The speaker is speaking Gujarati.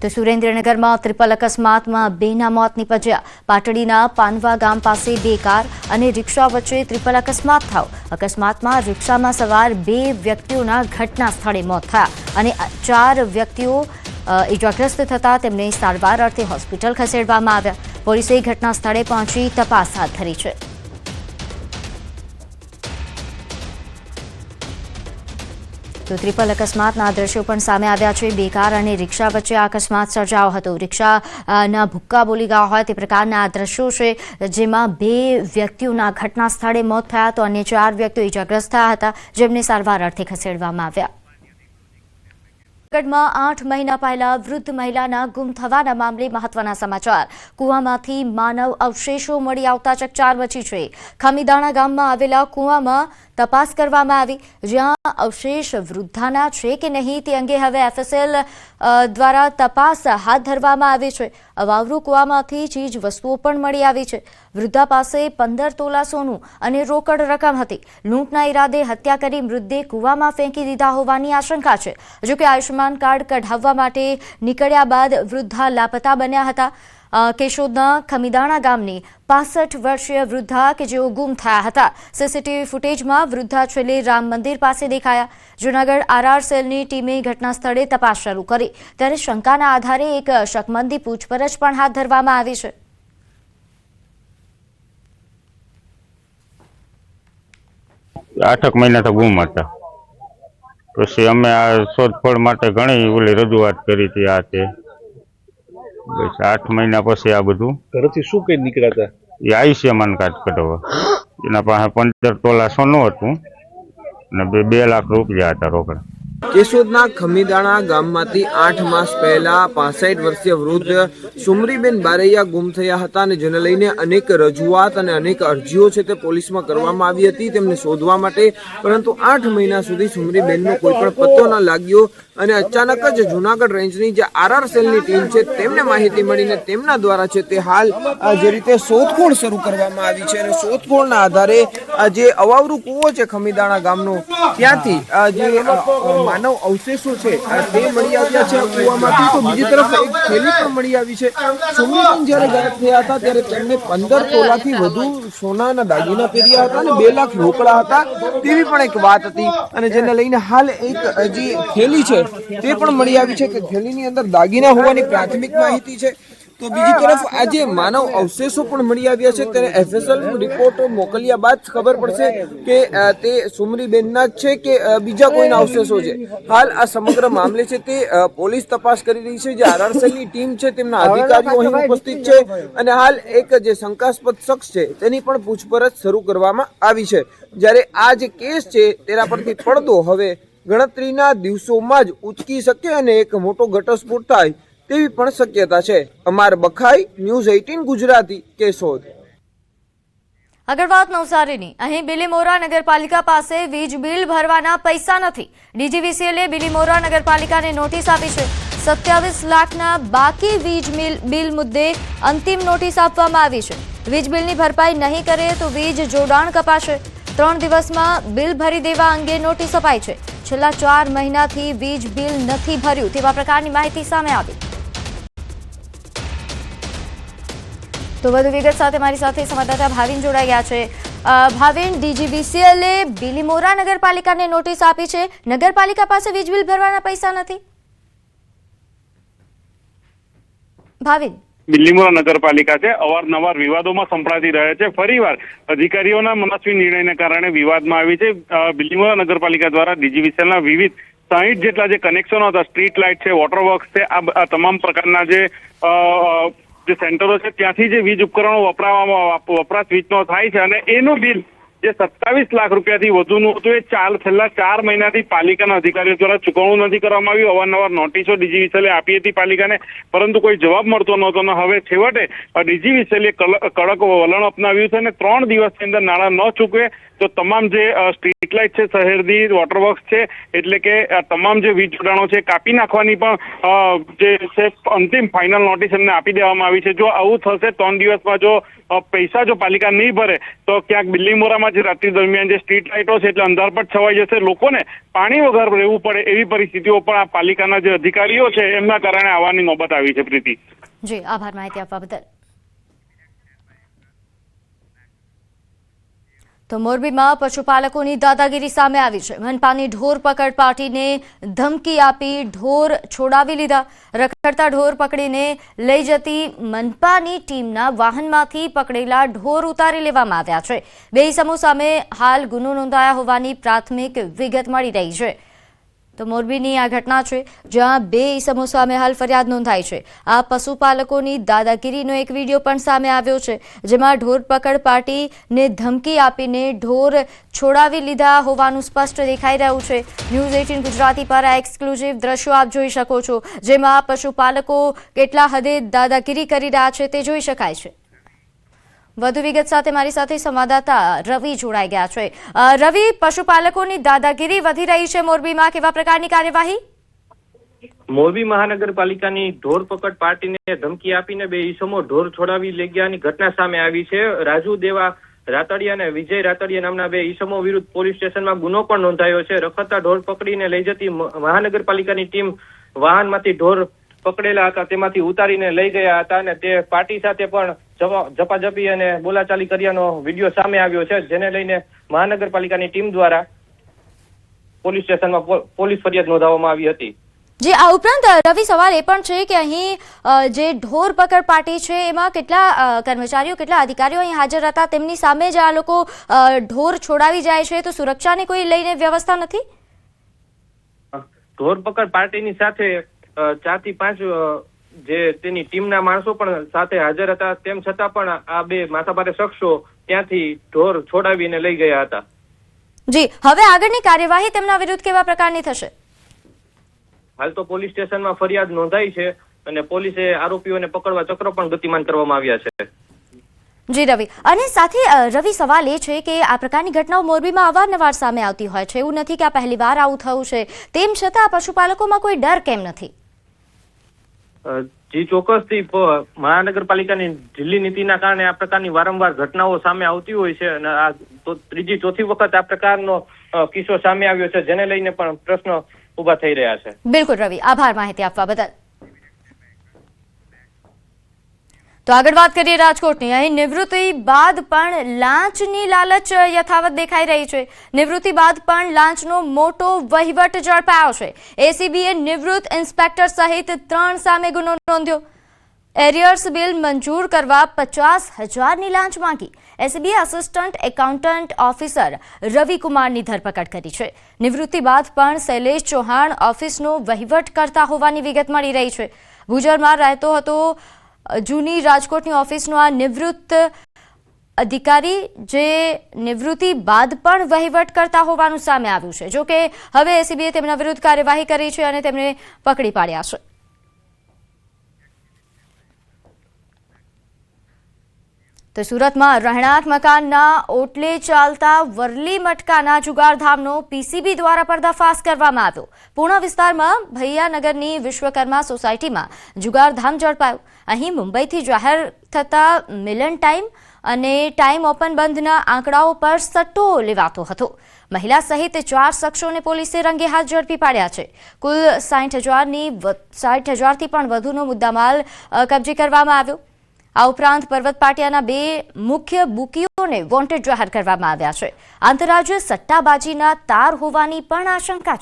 તો સુરેન્દ્રનગરમાં ટ્રિપલ અકસ્માતમાં બેના મોત નીપજ્યા। પાટડીના પાનવા ગામ પાસે બે કાર અને રિક્ષા વચ્ચે ટ્રિપલ અકસ્માત થયો। અકસ્માતમાં રિક્ષામાં સવાર બે વ્યક્તિઓના ઘટના સ્થળે મોત થયા અને 4 વ્યક્તિઓ ઇજાગ્રસ્ત થતા તેમને સારવાર અર્થે હોસ્પિટલ ખસેડવામાં આવ્યા। પોલીસે ઘટના સ્થળે પહોંચી તપાસ હાથ ધરી છે। તો ટ્રિપલ અકસ્માતના દ્રશ્યો પણ સામે આવ્યા છે। બે કાર અને રિક્ષા વચ્ચે આ અકસ્માત સર્જાયો હતો। રિક્ષાના ભૂક્કા બોલી ગયા હોય તે પ્રકારના આ દ્રશ્યો છે, જેમાં બે વ્યક્તિઓના ઘટના સ્થળે મોત થયા તો અન્ય 4 વ્યક્તિઓ ઇજાગ્રસ્ત થયા હતા, જેમને સારવાર અર્થે ખસેડવામાં આવ્યા। જૂનાગઢમાં 8 મહિના પહેલા વૃદ્ધ મહિલાના ગુમ થવાના મામલે મહત્વના સમાચાર। કૂવામાંથી માનવ અવશેષો મળી આવતા ચકચાર મચી છે। ખમીદાણા ગામમાં આવેલા કૂવામાં તપાસ કરવામાં આવી, જ્યાં અવશેષ વૃદ્ધાના છે કે નહીં તે અંગે હવે FSL દ્વારા તપાસ હાથ ધરવામાં આવી છે। અવાવરૂ કૂવામાંથી ચીજ વસ્તુઓ પણ મળી આવી છે। વૃદ્ધા પાસે 15 તોલા સોનું અને રોકડ રકમ હતી। લૂંટના ઈરાદે હત્યા કરી મૃતદેહ કૂવામાં ફેંકી દીધા હોવાની આશંકા છે। જોકે આયુષ્માન કાર્ડ કઢાવવા માટે નીકળ્યા બાદ વૃદ્ધા લાપતા બન્યા હતા। કેશોદના ખમીદાણા ગામની 65 વર્ષીય વૃદ્ધા કે જેઓ ગુમ થયા હતા। સીસીટીવી ફૂટેજમાં વૃદ્ધા છેલ્લે રામ મંદિર પાસે દેખાયા। જૂનાગઢ RR સેલની ટીમે ઘટના સ્થળે તપાસ શરૂ કરી, ત્યારે શંકાના આધારે એક શકમંદી પૂછપરછ પણ હાથ ધરવામાં આવી છે। आठ महीना तो गुम था। પછી અમે આ શોધખોળ માટે ઘણી ઓલી રજૂઆત કરી હતી। આ તે બસ 8 મહિના પછી આ બધું ઘરેથી શું કઈ નીકળ્યા હતા? એ આયુષ્યમાન કાર્ડ કઢાવવા। એના પાસે 15 તોલા સોનું હતું અને 2 લાખ રૂપિયા હતા રોકડા। કેશોદના ખમીદાણા ગામમાંથી 8 માસ પહેલા 65 વર્ષીય વૃદ્ધ સુમરીબેન બારૈયા ગુમ થયા હતા અને જેને લઈને અનેક રજૂઆત અને અનેક અરજીઓ છે તે પોલીસમાં કરવામાં આવી હતી તેમને શોધવા માટે, પરંતુ 8 મહિના સુધી સુમરીબેનનો કોઈ પણ પત્તો ન લાગ્યો અને અચાનક જ જૂનાગઢ રેન્જની જે RR સેલની ટીમ છે તેમને માહિતી મળીને તેમના દ્વારા છે તે હાલ જે રીતે શોધખોળ શરૂ કરવામાં આવી છે અને શોધખોળના આધારે જે અવાવરૂ કૂવો છે ખમીદાણા ગામનો, ત્યાંથી જે માનવ અવશેષો છે તે મળી આવ્યા છે કૂવામાંથી। તો બીજી તરફ એક થેલી પણ મળી આવી છે। સુમરીબેન જ્યારે ગાયબ થયા હતા ત્યારે તેમને 15 તોલાથી વધુ સોનાના દાગીના પહેર્યા હતા અને 2 લાખ રોકડા હતા તેવી પણ એક વાત હતી અને જેને લઈને હાલ એક જે થેલી છે તે પણ મળી આવી છે કે થેલીની અંદર દાગીના હોવાની પ્રાથમિક માહિતી છે। તો બીજી તરફ આજે માનવ અવશેષો પણ મળી આવ્યા છે, ત્યારે FSL રિપોર્ટ મોકલ્યા બાદ ખબર પડશે કે તે સુમરીબેનના જ છે કે બીજા કોઈના અવશેષો છે। હાલ આ સમગ્ર મામલે છે તે પોલીસ તપાસ કરી રહી છે। જે RR સેલની ટીમ છે તેમના અધિકારીઓ અહીં ઉપસ્થિત છે અને હાલ એક જે શંકાસ્પદ શખ્સ છે તેની પણ પૂછપરછ શરૂ કરવામાં આવી છે। જ્યારે આ જે કેસ છે તેના પરથી પડદો હવે ગણતરીના દિવસોમાં જ ઉચકી શકે અને એક મોટો ઘટસ્ફોટ થાય તેવી પણ શક્યતા છે। અમાર બખાઈ, ન્યૂઝ 18 ગુજરાતી, કેશોદ। આગળ વાત નવસારીની। અહીં બિલીમોરા નગરપાલિકા પાસે વીજ બિલ ભરવાના પૈસા નથી। DGVCLએ બિલીમોરા નગરપાલિકાને નોટિસ આપી છે। 27 લાખના બાકી વીજ બિલ મુદ્દે અંતિમ નોટિસ આપવામાં આવી છે। વીજ બિલની ભરપાઈ નહીં કરે તો વીજ જોડાણ કપાશે। 3 દિવસમાં બિલ ભરી દેવા અંગે નોટિસ અપાઈ છે। છેલ્લા 4 મહિનાથી વીજ બિલ નથી ભર્યું તેવા પ્રકારની માહિતી સામે આવી। તો વધુ વિગત સાથે મારી સાથે સંવાદદાતા ભાવિન જોડાઈ ગયા છે। ભાવિન, DGVCLએ બિલીમોરા નગરપાલિકાને નોટિસ આપી છે, નગરપાલિકા પાસે વીજ બિલ ભરવાના પૈસા નથી। ભાવિન, બિલીમોરા નગરપાલિકા છે અવારનવાર વિવાદોમાં સંપડાતી રહે છે। ફરીવાર અધિકારીઓના મનસ્વી નિર્ણયને કારણે વિવાદમાં આવી છે। બિલીમોરા નગરપાલિકા દ્વારા DGVCLના વિવિધ 60 જેટલા જે કનેક્શનો હતા, સ્ટ્રીટ લાઇટ છે, વોટર વર્ક્સ છે, આ તમામ પ્રકારના જે સેન્ટરો છે ત્યાંથી જે વીજ ઉપકરણો વપરાશ વીજનો થાય છે અને એનું બિલ જે 27 લાખ રૂપિયાથી વધુનું હતું એ છેલ્લા 4 મહિનાથી પાલિકાના અધિકારીઓ દ્વારા ચૂકવણું નથી કરવામાં આવ્યું। અવારનવાર નોટિસો DGVCLએ આપી હતી પાલિકાને, પરંતુ કોઈ જવાબ મળતો નહોતો અને હવે છેવટે DGVCLએ કડક વલણ અપનાવ્યું છે અને 3 દિવસની અંદર નાણાં ન ચૂકવે તો તમામ જે સ્ટ્રીટ લાઇટ છે, શહેરની વોટરવર્ક્સ છે, એટલે કે તમામ જે વીજ જોડાણો છે કાપી નાખવાની પણ જે છે અંતિમ ફાઇનલ નોટિસ એમને આપી દેવામાં આવી છે। જો આવું થશે 3 દિવસમાં જો પૈસા જો પાલિકા નહીં ભરે તો ક્યાંક બિલીમોરામાં વિસ્તારમાં જે રાત્રિ દરમિયાન જે સ્ટ્રીટ લાઇટો છે એટલે અંધારપટ છવાઈ જશે, લોકોને પાણી વગર રહેવું પડે એવી પરિસ્થિતિઓ પણ આ પાલિકાના જે અધિકારીઓ છે એમના કારણે આવવાની નોબત આવી છે. પ્રીતિ, જી આભાર માહિતી આપવા બદલ. તો મોરબીમાં પશુપાલકોની દાદાગીરી સામે આવી છે. મનપાની ઢોર પકડ પાર્ટીને ધમકી આપી ઢોર છોડાવી લીધા. રખડતા ઢોર પકડીને લઈ જતી મનપાની ટીમના વાહનમાંથી પકડેલા ઢોર ઉતારી લેવામાં આવ્યા છે. બે ઇસમો સામે હાલ ગુનો નોંધાયા હોવાની પ્રાથમિક વિગત મળી રહી છે. તો મોરબીની આ ઘટના છે જ્યાં બે ઇસમો સામે હાલ ફરિયાદ નોંધાઈ છે. આ પશુપાલકોની દાદાગીરીનો એક વિડીયો પણ સામે આવ્યો છે જેમાં ઢોર પકડ પાર્ટીને ધમકી આપીને ઢોર છોડાવી લીધા હોવાનું સ્પષ્ટ દેખાઈ રહ્યું છે. ન્યૂઝ 18 ગુજરાતી પર આ એક્સક્લુઝિવ દ્રશ્યો આપ જોઈ શકો છો જેમાં પશુપાલકો કેટલા હદે દાદાગીરી કરી રહ્યા છે તે જોઈ શકાય છે. વધુ વિગત સાથે મારી સાથે સંવાદદાતા રવિ જોડાઈ ગયા છે. રવિ, પશુપાલકોની દાદાગીરી વધી રહી છે મોરબીમાં, કેવા પ્રકારની કાર્યવાહી? મોરબી મહાનગરપાલિકાની ઢોર પકડ પાર્ટીને ધમકી આપીને બે ઈસમો ઢોર છોડાવી લઈ ગયાની ઘટના સામે આવી છે. રાજુ દેવા રાતડિયા અને વિજય રાતડિયા નામના બે ઈસમો વિરુદ્ધ પોલીસ સ્ટેશનમાં ગુનો પણ નોંધાયો છે. રખડતા ઢોર પકડીને લઈ જતી મહાનગરપાલિકાની ટીમ વાહનમાંથી ઢોર પકડેલા હતા તેમાંથી ઉતારીને લઈ ગયા હતા અને તે પાર્ટી સાથે પણ ઝપાઝપી અને બોલાચાલી કર્યાનો વિડીયો સામે આવ્યો છે, જેને લઈને મહાનગરપાલિકાની ટીમ દ્વારા પોલીસ સ્ટેશનમાં પોલીસ ફરિયાદ નોંધાવવામાં આવી હતી. જી, આ ઉપરાંત રવિ, સવાલ એ પણ છે કે અહીં જે ઢોર પકડ પાર્ટી છે એમાં કેટલા કર્મચારીઓ, કેટલા અધિકારીઓ અહીં હાજર હતા, તેમની સામે જ આ લોકો ઢોર છોડાવી જાય છે, તો સુરક્ષાની કોઈ લઈને વ્યવસ્થા નથી? ઢોર પકડ પાર્ટીની સાથે 4 થી 5 જે તેની ટીમના માણસો પણ સાથે હાજર હતા, તેમ છતાં પણ આ બે માથાભારે શખ્સો ત્યાંથી ઢોર છોડાવીને લઈ ગયા હતા. જી, હવે આગળની કાર્યવાહી તેમના વિરુદ્ધ કેવા પ્રકારની થશે? હાલ તો પોલીસ સ્ટેશનમાં ફરિયાદ નોંધાઈ છે અને પોલીસે આરોપીઓને પકડવા ચક્રો પણ ગતિમાન કરવામાં આવ્યા છે. જી રવિ, અને સાથે રવિ, સવાલ એ છે કે આ પ્રકારની ઘટનાઓ મોરબીમાં અવારનવાર સામે આવતી હોય છે, એવું નથી કે આ પહેલી વાર આવું થયું છે, તેમ છતાં પશુપાલકોમાં કોઈ ડર કેમ નથી? જી, ચોક્કસથી મહાનગરપાલિકાની ઢીલી નીતિના કારણે આ પ્રકારની વારંવાર ઘટનાઓ સામે આવતી હોય છે અને આ તો ત્રીજી ચોથી વખત આ પ્રકારનો કિસ્સો સામે આવ્યો છે, જેને લઈને પણ પ્રશ્ન ઉભા થઈ રહ્યા છે. બિલકુલ રવિ, આભાર માહિતી આપવા બદલ. તો આગળ વાત કરીએ રાજકોટની. અહીં નિવૃત્તિ બાદ પણ લાંચની લાલચ યથાવત દેખાઈ રહી છે. નિવૃત્તિ બાદ પણ લાંચનો મોટો વહીવટ ઝડપાયો છે. એસીબીએ નિવૃત્ત ઇન્સ્પેક્ટર સહિત 3 સામે ગુનો નોંધ્યો. એરિયર્સ બિલ મંજૂર કરવા 50,000ની લાંચ માંગી. એસીબીએ આસિસ્ટન્ટ એકાઉન્ટન્ટ ઓફિસર રવિકુમારની ધરપકડ કરી છે. નિવૃત્તિ બાદ પણ શૈલેષ ચૌહાણ ઓફિસનો વહીવટ કરતા હોવાની વિગત મળી રહી છે. ભુજરમાં રહેતો હતો જૂની રાજકોટની ઓફિસનો આ નિવૃત્ત અધિકારી જે નિવૃત્તિ બાદ પણ વહીવટ કરતા હોવાનું સામે આવ્યું છે. જો કે હવે એસીબીએ તેમના વિરુદ્ધ કાર્યવાહી કરી છે અને તેમને પકડી પાડ્યા છે. તો સુરતમાં રહેણાંક મકાનના ઓટલે ચાલતા વરલી મટકાના જુગારધામનો પીસીબી દ્વારા પર્દાફાશ કરવામાં આવ્યો. પૂર્ણા વિસ્તારમાં ભૈયાનગરની વિશ્વકર્મા સોસાયટીમાં જુગારધામ ઝડપાયો. અહીં મુંબઈથી જાહેર થતા મિલન ટાઈમ અને ટાઈમ ઓપન બંધના આંકડાઓ પર સટ્ટો લેવાતો હતો. મહિલા સહિત 4 શખ્સોને પોલીસે રંગે હાથ ઝડપી પાડ્યા છે. કુલ 60,000થી પણ વધુનો મુદ્દામાલ કબજે કરવામાં આવ્યો. આ ઉપરાંત પર્વત પાટિયાના 2 મુખ્ય બુકીઓને વોન્ટેડ જાહેર કરવામાં આવ્યા છે. આંતરરાજ્ય સટ્ટાબાજીના તાર હોવાની પણ આશંકા છે.